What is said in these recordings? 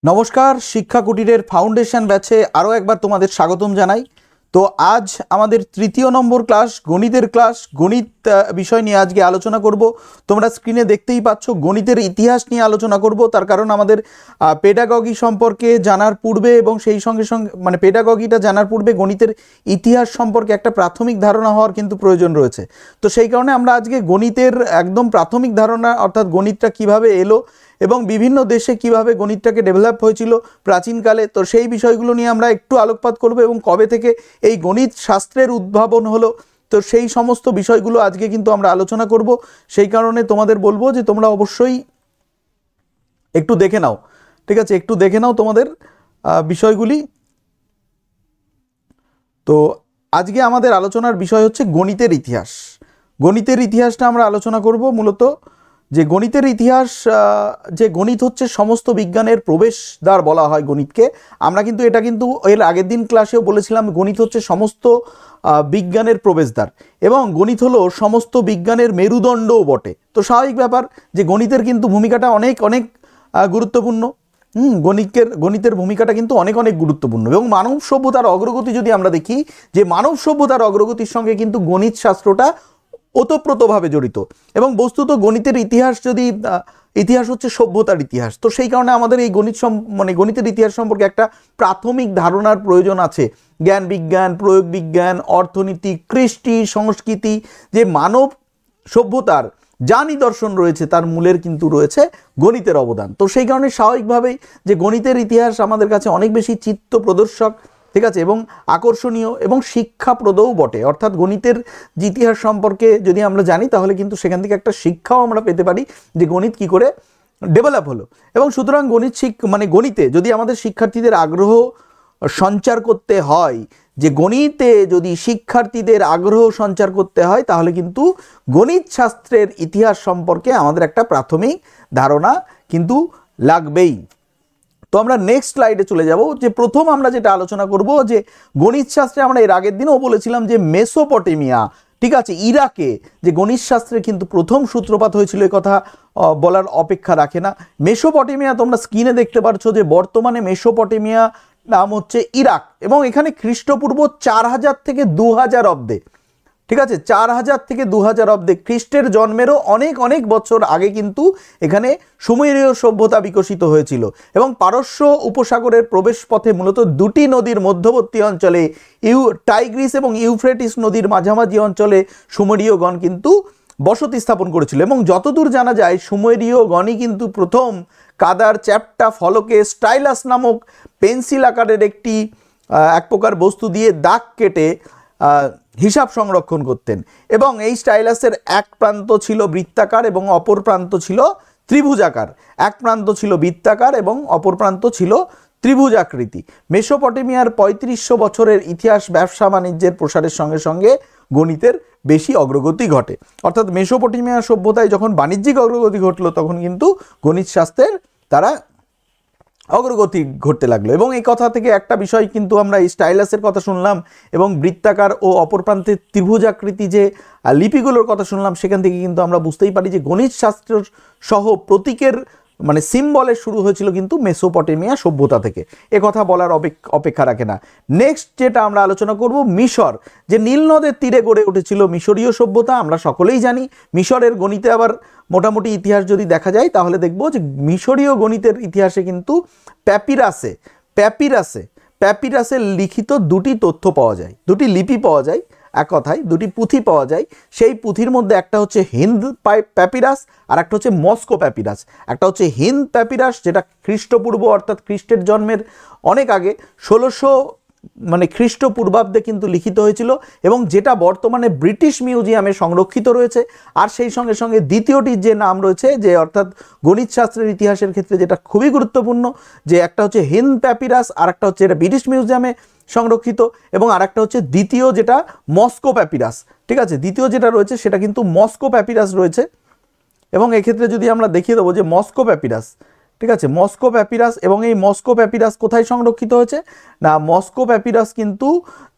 नमस्कार शिक्षा कुटीरेर फाउंडेशन बैचे आरो एक बार तुम्हादेर स्वागतम जानाई। तो आज आमादेर तृतीय नम्बर क्लास गणितेर क्लास गणित विषय निये आजके आलोचना करब। तोमरा स्क्रिने देखतेई पाচ্ছ गणितेर इतिहास निये आलोचना करब। तार कारण आमादेर पेडागगी सम्पर्के जानार पूर्वे एबं सेई संगे संगे माने पेडागगिटा जानार पूर्वे गणितेर इतिहास सम्पर्के एकटा प्राथमिक धारणा हওয়ার किन्तु प्रयोजन रयेछे। तो सेई कारणे आमरा आजके गणितेर एकदम प्राथमिक धारणा अर्थात गणितटा किभाबे एलो এবং বিভিন্ন দেশে কিভাবে গণিতটাকে ডেভেলপ হয়েছিল প্রাচীনকালে, তো সেই বিষয়গুলো নিয়ে আমরা একটু আলোকপাত করব এবং কবে থেকে এই গণিত শাস্ত্রের উদ্ভাবন হলো, তো সেই সমস্ত বিষয়গুলো আজকে কিন্তু আমরা আলোচনা করব। সেই কারণে তোমাদের বলবো যে তোমরা অবশ্যই একটু দেখে নাও, ঠিক আছে, একটু দেখে নাও তোমাদের বিষয়গুলি। তো আজকে আমাদের আলোচনার বিষয় হচ্ছে গণিতের ইতিহাস। গণিতের ইতিহাসটা আমরা আলোচনা করব মূলত যে গণিতের ইতিহাস, যে গণিত হচ্ছে সমস্ত বিজ্ঞানের প্রবেশদ্বার বলা হয় গণিতকে। আমরা কিন্তু এটা কিন্তু এর আগের দিন ক্লাসেও বলেছিলাম গণিত হচ্ছে সমস্ত বিজ্ঞানের প্রবেশদ্বার এবং গণিত হলো সমস্ত বিজ্ঞানের মেরুদণ্ডও বটে। তো স্বাভাবিক ব্যাপার যে গণিতের কিন্তু ভূমিকাটা অনেক অনেক গুরুত্বপূর্ণ। গণিতের ভূমিকাটা কিন্তু অনেক অনেক গুরুত্বপূর্ণ এবং মানব সভ্যতার অগ্রগতি যদি আমরা দেখি যে মানব সভ্যতার অগ্রগতির সঙ্গে কিন্তু গণিত শাস্ত্রটা ওতপ্রোতভাবে জড়িত এবং বস্তুত গণিতের ইতিহাস যদি ইতিহাস হচ্ছে সভ্যতার ইতিহাস, তো সেই কারণে আমাদের এই গণিতের ইতিহাস সম্পর্কে একটা প্রাথমিক ধারণার প্রয়োজন আছে। জ্ঞান বিজ্ঞান, প্রয়োগ বিজ্ঞান, অর্থনীতি, কৃষ্টি, সংস্কৃতি, যে মানব সভ্যতার যা নিদর্শন রয়েছে তার মূলের কিন্তু রয়েছে গণিতের অবদান। তো সেই কারণে স্বাভাবিকভাবেই যে গণিতের ইতিহাস আমাদের কাছে অনেক বেশি চিত্ত প্রদর্শক, ঠিক আছে, এবং আকর্ষণীয় এবং শিক্ষাপ্রদও বটে। অর্থাৎ গণিতের ইতিহাস সম্পর্কে যদি আমরা জানি তাহলে কিন্তু সেখান থেকে একটা শিক্ষাও আমরা পেতে পারি যে গণিত কি করে ডেভেলপ হলো। এবং সুতরাং গণিতে যদি আমাদের শিক্ষার্থীদের আগ্রহ সঞ্চার করতে হয়, যে গণিতে যদি শিক্ষার্থীদের আগ্রহ সঞ্চার করতে হয় তাহলে কিন্তু গণিত শাস্ত্রের ইতিহাস সম্পর্কে আমাদের একটা প্রাথমিক ধারণা কিন্তু লাগবেই। তো আমরা নেক্সট স্লাইডে চলে যাব। যে প্রথম আমরা যেটা আলোচনা করব যে গণিত শাস্ত্রে আমরা এর আগের দিনও বলেছিলাম যে মেসোপটেমিয়া, ঠিক আছে, ইরাকে যে গণিত শাস্ত্রের কিন্তু প্রথম সূত্রপাত হয়েছিল, এই কথা বলার অপেক্ষা রাখে না। মেসোপটেমিয়া তোমরা স্ক্রিনে দেখতে পাচ্ছ যে বর্তমানে মেসোপটেমিয়া নাম হচ্ছে ইরাক এবং এখানে খ্রিস্টপূর্ব 4000 থেকে 2000 অব্দে, ঠিক আছে, 4000 থেকে 2000 অব্দে খ্রিস্টের জন্মেরও অনেক অনেক বছর আগে কিন্তু এখানে সুমেরীয় সভ্যতা বিকশিত হয়েছিল এবং পারস্য উপসাগরের প্রবেশ পথে মূলত দুটি নদীর মধ্যবর্তী অঞ্চলে টাইগ্রিস এবং ইউফ্রেটিস নদীর মাঝামাঝি অঞ্চলে সুমেরীয়গণ কিন্তু বসতি স্থাপন করেছিল এবং যতদূর জানা যায় সুমেরীয়গণই কিন্তু প্রথম কাদার চ্যাপ্টা ফলকে স্টাইলাস নামক পেন্সিল আকারের এক প্রকার বস্তু দিয়ে দাগ কেটে হিসাব সংরক্ষণ করতেন এবং এই স্টাইলাসের এক প্রান্ত ছিল বৃত্তাকার এবং অপর প্রান্ত ছিল ত্রিভুজাকার। এক প্রান্ত ছিল বৃত্তাকার এবং অপর প্রান্ত ছিল ত্রিভুজাকৃতি। মেসোপটেমিয়ার 3500 বছরের ইতিহাস ব্যবসা বাণিজ্যের প্রসারের সঙ্গে সঙ্গে গণিতের বেশি অগ্রগতি ঘটে। অর্থাৎ মেসোপটেমিয়া সভ্যতায় যখন বাণিজ্যিক অগ্রগতি ঘটলো তখন কিন্তু গণিত শাস্ত্রের তারা অগ্রগতি ঘটতে লাগলো এবং এই কথা থেকে একটা বিষয় কিন্তু আমরা এই স্টাইলাসের কথা শুনলাম এবং বৃত্তাকার ও অপর প্রান্তে ত্রিভুজাকৃতি যে লিপিগুলোর কথা শুনলাম, সেখান থেকে কিন্তু আমরা বুঝতেই পারি যে গণিত শাস্ত্র সহ প্রতীকের সিম্বলের শুরু হয়েছিল কিন্তু মেসোপটেমিয়া সভ্যতা থেকে। এ কথা বলার অপেক্ষা রাখে না। নেক্সট যেটা আমরা আলোচনা করব মিশর, যে নীল নদের তীরে গড়ে উঠেছিল মিশরীয় সভ্যতা। আমরা সকলেই জানি মিশরের গণিতে আবার মোটামুটি ইতিহাস যদি দেখা যায় তাহলে দেখব যে মিশরীয় গণিতের ইতিহাসে কিন্তু প্যাপিরাসে লিখিত দুটি তথ্য পাওয়া যায়, দুটি লিপি পাওয়া যায়, এক কথায় দুটি পুঁথি পাওয়া যায়। সেই পুঁথির মধ্যে একটা হচ্ছে হিন্দ প্যাপিরাস আর একটা হচ্ছে মস্কো প্যাপিরাস। একটা হচ্ছে হিন্দ প্যাপিরাস যেটা খ্রিস্টপূর্ব অর্থাৎ খ্রিস্টের জন্মের অনেক আগে 1600 খ্রিস্টপূর্বাব্দে কিন্তু লিখিত হয়েছিল এবং যেটা বর্তমানে ব্রিটিশ মিউজিয়ামে সংরক্ষিত রয়েছে। আর সেই সঙ্গে সঙ্গে দ্বিতীয়টির যে নাম রয়েছে, যে অর্থাৎ গণিত শাস্ত্রের ইতিহাসের ক্ষেত্রে যেটা খুবই গুরুত্বপূর্ণ, যে একটা হচ্ছে হিন্দ প্যাপিরাস আর একটা হচ্ছে এটা ব্রিটিশ মিউজিয়ামে সংরক্ষিত এবং আর একটা হচ্ছে দ্বিতীয় যেটা মস্কো প্যাপিরাস, ঠিক আছে, দ্বিতীয় যেটা রয়েছে সেটা কিন্তু মস্কো প্যাপিরাস রয়েছে এবং এক্ষেত্রে যদি আমরা দেখিয়ে দেবো যে মস্কো প্যাপিরাস, ঠিক আছে, মস্কো প্যাপিরাস এবং এই মস্কো প্যাপিরাস কোথায় সংরক্ষিত হয়েছে না, মস্কো প্যাপিরাস কিন্তু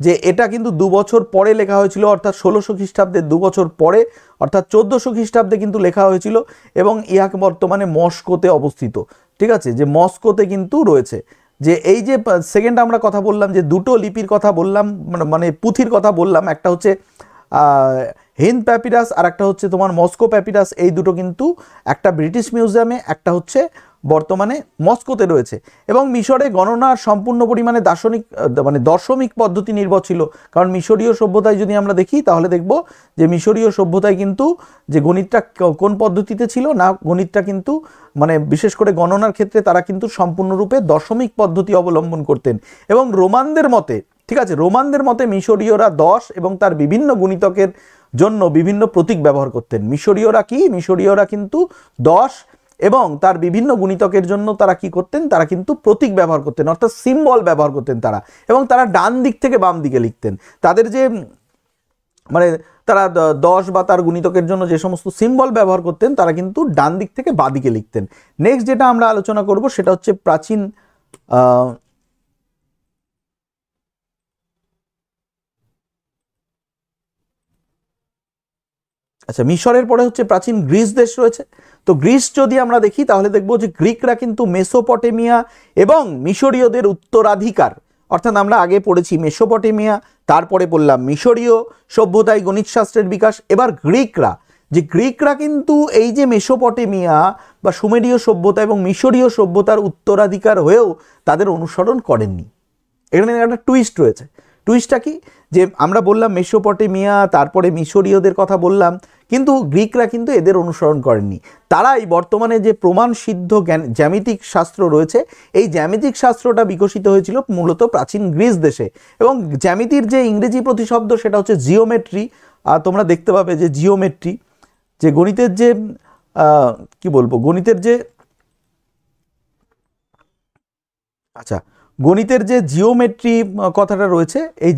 যে এটা কিন্তু 2 বছর পরে লেখা হয়েছিল, অর্থাৎ 1600 খ্রিস্টাব্দে 2 বছর পরে অর্থাৎ 1400 খ্রিস্টাব্দে কিন্তু লেখা হয়েছিল এবং ইহা বর্তমানে মস্কোতে অবস্থিত। ঠিক আছে, যে মস্কোতে কিন্তু রয়েছে। যে এই যে সেকেন্ড আমরা কথা বললাম, যে দুটো লিপির কথা বললাম, মানে পুঁথির কথা বললাম, একটা হচ্ছে হিন্দ প্যাপিরাস আর একটা হচ্ছে তোমার মস্কো প্যাপিরাস। এই দুটো কিন্তু একটা ব্রিটিশ মিউজিয়ামে, একটা হচ্ছে বর্তমানে মস্কোতে রয়েছে। এবং মিশরে গণনার সম্পূর্ণ পরিমাণে দশমিক পদ্ধতি নির্ভর ছিল। কারণ মিশরীয় সভ্যতায় যদি আমরা দেখি তাহলে দেখব যে মিশরীয় সভ্যতায় কিন্তু যে গণিতটা কোন পদ্ধতিতে ছিল না, গণিতটা কিন্তু মানে বিশেষ করে গণনার ক্ষেত্রে তারা কিন্তু সম্পূর্ণরূপে দশমিক পদ্ধতি অবলম্বন করতেন। এবং রোমানদের মতে, ঠিক আছে, রোমানদের মতে মিশরীয়রা 10 এবং তার বিভিন্ন গুণিতকের জন্য বিভিন্ন প্রতীক ব্যবহার করতেন। মিশরীয়রা কিন্তু 10 এবং তার বিভিন্ন গুণিতকের জন্য তারা কি করতেন, তারা কিন্তু প্রতীক ব্যবহার করতেন, অর্থাৎ সিম্বল ব্যবহার করতেন তারা। এবং তারা ডান দিক থেকে বাম দিকে লিখতেন। তাদের যে মানে তারা 10 বা তার গুণিতকের জন্য যে সমস্ত সিম্বল ব্যবহার করতেন তারা কিন্তু ডান দিক থেকে বাঁ দিকে লিখতেন। নেক্সট যেটা আমরা আলোচনা করব সেটা হচ্ছে প্রাচীন আচ্ছা, মিশরের পরে হচ্ছে প্রাচীন গ্রিস দেশ রয়েছে। তো গ্রিস যদি আমরা দেখি তাহলে দেখব যে গ্রিকরা কিন্তু মেসোপটেমিয়া এবং মিশরীয়দের উত্তরাধিকার। অর্থাৎ আমরা আগে পড়েছি মেসোপটেমিয়া, তারপরে বললাম মিশরীয় সভ্যতায় গণিত শাস্ত্রের বিকাশ। এবার গ্রিকরা কিন্তু এই যে মেসোপটেমিয়া বা সুমেরীয় সভ্যতা এবং মিশরীয় সভ্যতার উত্তরাধিকার হয়েও তাদের অনুসরণ করেননি। এখানে একটা টুইস্ট রয়েছে। টুইস্টটা কি, যে আমরা বললাম মেসোপটেমিয়া, তারপরে মিশরীয়দের কথা বললাম, কিন্তু গ্রিকরা কিন্তু এদের অনুসরণ করেননি। তারাই বর্তমানে যে প্রমাণ সিদ্ধ জ্যামিতিক শাস্ত্র রয়েছে, এই জ্যামিতিক শাস্ত্রটা বিকশিত হয়েছিল মূলত প্রাচীন গ্রিস দেশে। এবং জ্যামিতির যে ইংরেজি প্রতিশব্দ সেটা হচ্ছে জিওমেট্রি। তোমরা দেখতে পাবে যে জিওমেট্রি, যে গণিতের যে কি বলবো, গণিতের যে আচ্ছা গণিতের যে জিওমেট্রি কথাটা রয়েছে, এই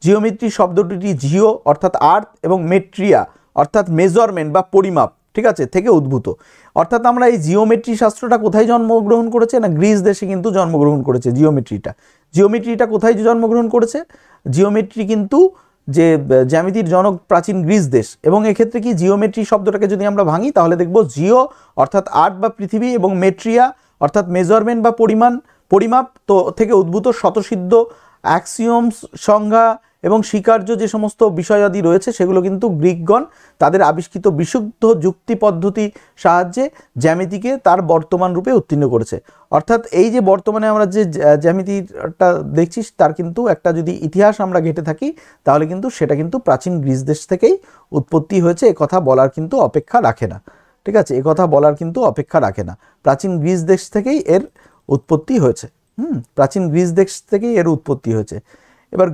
জিওমেট্রি শব্দটি জিও অর্থাৎ আর্থ এবং মেট্রিয়া অর্থাৎ মেজারমেন্ট বা পরিমাপ, ঠিক আছে, থেকে উদ্ভূত। অর্থাৎ আমরা এই জিওমেট্রি শাস্ত্রটা কোথায় জন্মগ্রহণ করেছে না, গ্রিস দেশে কিন্তু জন্মগ্রহণ করেছে। জিওমেট্রিটা কোথায় জন্মগ্রহণ করেছে? জিওমেট্রি কিন্তু যে জ্যামিতির জনক প্রাচীন গ্রিস দেশ। এবং এক্ষেত্রে কি জিওমেট্রি শব্দটাকে যদি আমরা ভাঙি তাহলে দেখব জিও অর্থাৎ আর্থ বা পৃথিবী এবং মেট্রিয়া অর্থাৎ মেজারমেন্ট বা পরিমাপ তো থেকে উদ্ভূত স্বতঃসিদ্ধ অ্যাক্সিওমস, সংজ্ঞা এবং স্বীকার্য যে সমস্ত বিষয়াদি রয়েছে সেগুলো কিন্তু গ্রিকগণ তাদের আবিষ্কৃত বিশুদ্ধ যুক্তি পদ্ধতি সাহায্যে জ্যামিতিকে তার বর্তমান রূপে উত্তীর্ণ করেছে। অর্থাৎ এই যে বর্তমানে আমরা যে জ্যামিতিটা দেখছি তার কিন্তু একটা যদি ইতিহাস আমরা ঘেঁটে থাকি তাহলে কিন্তু সেটা কিন্তু প্রাচীন গ্রিস দেশ থেকেই উৎপত্তি হয়েছে, একথা বলার কিন্তু অপেক্ষা রাখে না। ঠিক আছে, একথা বলার কিন্তু অপেক্ষা রাখে না। প্রাচীন গ্রিস দেশ থেকেই এর উৎপত্তি হয়েছে। প্রাচীন গ্রিস দেশ থেকেই এর উৎপত্তি হয়েছে। এবার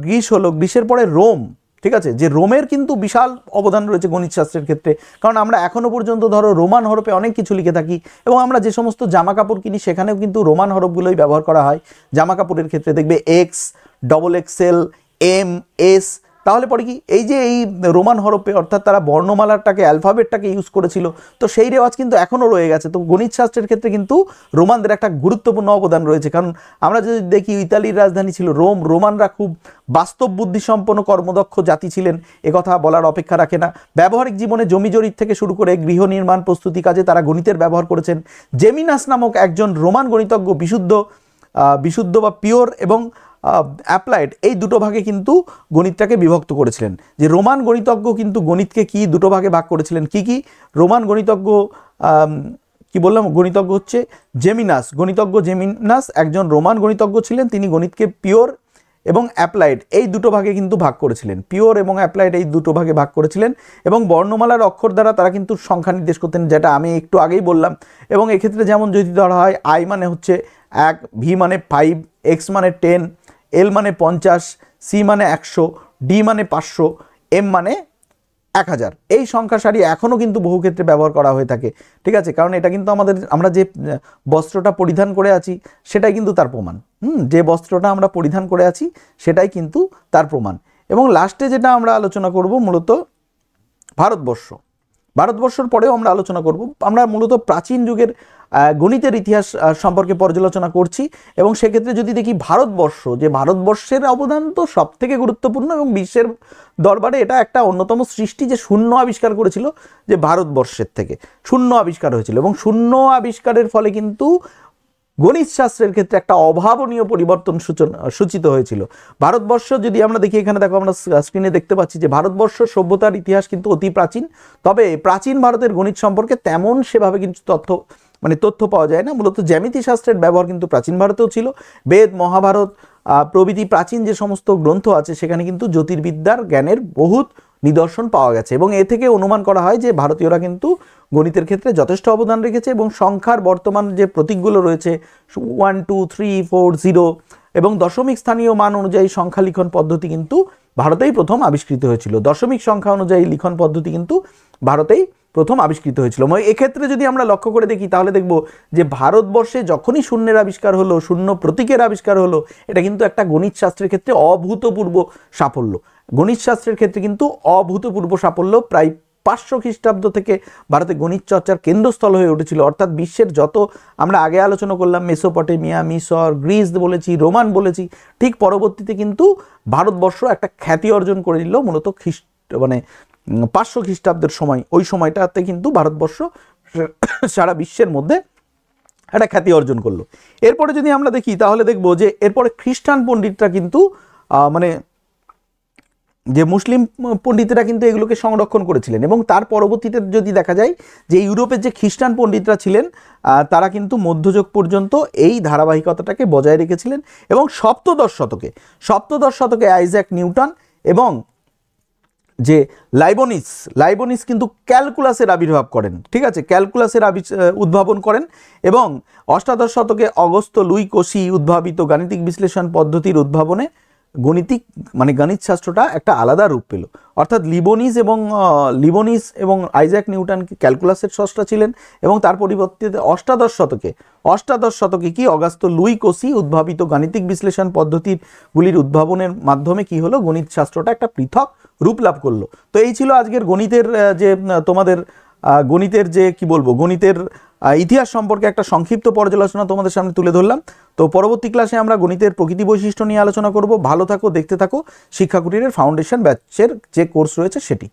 গ্রিসের পরে রোম, ঠিক আছে, যে রোমের কিন্তু বিশাল অবদান রয়েছে গণিত শাস্ত্রের ক্ষেত্রে। কারণ আমরা এখনো পর্যন্ত ধরো রোমান হরফে অনেক কিছু লিখে থাকি এবং আমরা যে সমস্ত জামা কাপড় কিনি সেখানেও কিন্তু রোমান হরফগুলোই ব্যবহার করা হয়। জামা কাপড়ের ক্ষেত্রে দেখবে এক্স, XXL, M, S। তাহলে পরে কি, এই যে এই রোমান হরফে অর্থাৎ তারা বর্ণমালাটাকে অ্যালফাবেটটাকে ইউজ করেছিল, তো সেই রেওয়াজ কিন্তু এখনও রয়ে গেছে। তো গণিত শাস্ত্রের ক্ষেত্রে কিন্তু রোমানদের একটা গুরুত্বপূর্ণ অবদান রয়েছে। কারণ আমরা যদি দেখি ইতালির রাজধানী ছিল রোম, রোমানরা খুব বাস্তব বুদ্ধিসম্পন্ন কর্মদক্ষ জাতি ছিলেন, একথা বলার অপেক্ষা রাখে না। ব্যবহারিক জীবনে জমি জরিপ থেকে শুরু করে গৃহ নির্মাণ প্রস্তুতি কাজে তারা গণিতের ব্যবহার করেছেন। জেমিনাস নামক একজন রোমান গণিতজ্ঞ বিশুদ্ধ বা পিওর এবং অ্যাপ্লাইড এই দুটো ভাগে কিন্তু গণিতটাকে বিভক্ত করেছিলেন। যে রোমান গণিতজ্ঞ কিন্তু গণিতকে কি দুটো ভাগে ভাগ করেছিলেন, কি রোমান গণিতজ্ঞ কি বললাম, গণিতজ্ঞ হচ্ছে গণিতজ্ঞ জেমিনাস একজন রোমান গণিতজ্ঞ ছিলেন। তিনি গণিতকে পিওর এবং অ্যাপ্লাইড এই দুটো ভাগে কিন্তু ভাগ করেছিলেন, পিওর এবং অ্যাপ্লাইড এই দুটো ভাগে ভাগ করেছিলেন। এবং বর্ণমালার অক্ষর দ্বারা তারা কিন্তু সংখ্যা নির্দেশ করতেন, যেটা আমি একটু আগেই বললাম। এবং এক্ষেত্রে যেমন যদি ধরা হয় I মানে হচ্ছে 1, V মানে 5, X মানে 10, L মানে 50, C মানে 100, D মানে 500, M মানে 1000। এই সংখ্যা সারি এখনও কিন্তু বহু ক্ষেত্রে ব্যবহার করা হয়ে থাকে। ঠিক আছে, কারণ এটা কিন্তু আমরা যে বস্ত্রটা পরিধান করে আছি সেটাই কিন্তু তার প্রমাণ। যে বস্ত্রটা আমরা পরিধান করে আছি সেটাই কিন্তু তার প্রমাণ। এবং লাস্টে যেটা আমরা আলোচনা করব মূলত ভারতবর্ষর পরেও আমরা আলোচনা করব। আমরা মূলত প্রাচীন যুগের গণিতের ইতিহাস সম্পর্কে পর্যালোচনা করছি। এবং সেক্ষেত্রে যদি দেখি ভারতবর্ষ, যে ভারতবর্ষের অবদান তো সব থেকে গুরুত্বপূর্ণ এবং বিশ্বের দরবারে এটা একটা অন্যতম সৃষ্টি, যে শূন্য আবিষ্কার করেছিল, যে ভারতবর্ষের থেকে শূন্য আবিষ্কার হয়েছিল এবং শূন্য আবিষ্কারের ফলে কিন্তু গণিত শাস্ত্রের ক্ষেত্রে একটা অভাবনীয় পরিবর্তন সূচিত হয়েছিল। ভারতবর্ষ যদি আমরা দেখি, এখানে দেখো আমরা স্ক্রিনে দেখতে পাচ্ছি যে ভারতবর্ষ সভ্যতার ইতিহাস কিন্তু অতি প্রাচীন, তবে প্রাচীন ভারতের গণিত সম্পর্কে তেমন সেভাবে কিন্তু তথ্য পাওয়া যায় না। মূলত জ্যামিতি শাস্ত্রের ব্যবহার কিন্তু প্রাচীন ভারতেও ছিল। বেদ, মহাভারত প্রভৃতি প্রাচীন যে সমস্ত গ্রন্থ আছে সেখানে কিন্তু জ্যোতির্বিদ্যার জ্ঞানের বহুত নিদর্শন পাওয়া গেছে এবং এ থেকে অনুমান করা হয় যে ভারতীয়রা কিন্তু গণিতের ক্ষেত্রে যথেষ্ট অবদান রেখেছে এবং সংখ্যার বর্তমান যে প্রতীকগুলো রয়েছে 1 2 3 4 0 এবং দশমিক স্থানীয় মান অনুযায়ী সংখ্যা লিখন পদ্ধতি কিন্তু ভারতেই প্রথম আবিষ্কৃত হয়েছিল। দশমিক সংখ্যা অনুযায়ী লিখন পদ্ধতি কিন্তু ভারতেই প্রথম আবিষ্কৃত হয়েছিল। এক্ষেত্রে যদি আমরা লক্ষ্য করে দেখি তাহলে দেখব যে ভারতবর্ষে যখনই শূন্যের আবিষ্কার হলো, শূন্য প্রতীকের আবিষ্কার হলো, এটা কিন্তু একটা গণিত শাস্ত্রের ক্ষেত্রে অভূতপূর্ব সাফল্য। গণিত শাস্ত্রের ক্ষেত্রে কিন্তু অভূতপূর্ব সাফল্য। প্রায় 500 খ্রিস্টাব্দ থেকে ভারতে গণিত চর্চার কেন্দ্রস্থল হয়ে উঠেছিল। অর্থাৎ বিশ্বের যত আমরা আগে আলোচনা করলাম, মেসোপটেমিয়া, মিশর, গ্রিস বলেছি, রোমান বলেছি, ঠিক পরবর্তীতে কিন্তু ভারতবর্ষ একটা খ্যাতি অর্জন করে নিল মূলত 500 খ্রিস্টাব্দের সময়। ওই সময়টাতে কিন্তু ভারতবর্ষ সারা বিশ্বের মধ্যে একটা খ্যাতি অর্জন করলো। এরপরে যদি আমরা দেখি তাহলে দেখব যে এরপরে খ্রিস্টান পণ্ডিতরা কিন্তু যে মুসলিম পণ্ডিতেরা কিন্তু এগুলোকে সংরক্ষণ করেছিলেন এবং তার পরবর্তীতে যদি দেখা যায় যে ইউরোপের যে খ্রিস্টান পণ্ডিতরা ছিলেন তারা কিন্তু মধ্যযুগ পর্যন্ত এই ধারাবাহিকতাটাকে বজায় রেখেছিলেন এবং সপ্তদশ শতকে আইজ্যাক নিউটন এবং যে লাইবনিস কিন্তু ক্যালকুলাসের আবির্ভাব করেন, ঠিক আছে, ক্যালকুলাসের উদ্ভাবন করেন এবং অষ্টাদশ শতকে অগস্ত লুই কোশি উদ্ভাবিত গাণিতিক বিশ্লেষণ পদ্ধতির উদ্ভাবনে গণিত শাস্ত্রটা একটা আলাদা রূপ পেল। অর্থাৎ লিবনিস এবং আইজ্যাক নিউটন ক্যালকুলাসের স্রষ্টা ছিলেন এবং তার পরিবর্তে অষ্টাদশ শতকে কি অগাস্ত লুই কোশি উদ্ভাবিত গাণিতিক বিশ্লেষণ পদ্ধতিগুলির উদ্ভাবনের মাধ্যমে কি হলো, গণিত শাস্ত্রটা একটা পৃথক রূপ লাভ করলো। তো এই ছিল আজকের গণিতের যে তোমাদের গণিতের যে কি বলবো গণিতের ইতিহাস সম্পর্কে একটা সংক্ষিপ্ত পর্যালোচনা তোমাদের সামনে তুলে ধরলাম। তো পরবর্তী ক্লাসে আমরা গণিতের প্রকৃতি বৈশিষ্ট্য নিয়ে আলোচনা করব। ভালো থাকো, দেখতে থাকো শিক্ষাকুটিরের ফাউন্ডেশন ব্যাচের যে কোর্স রয়েছে সেটি।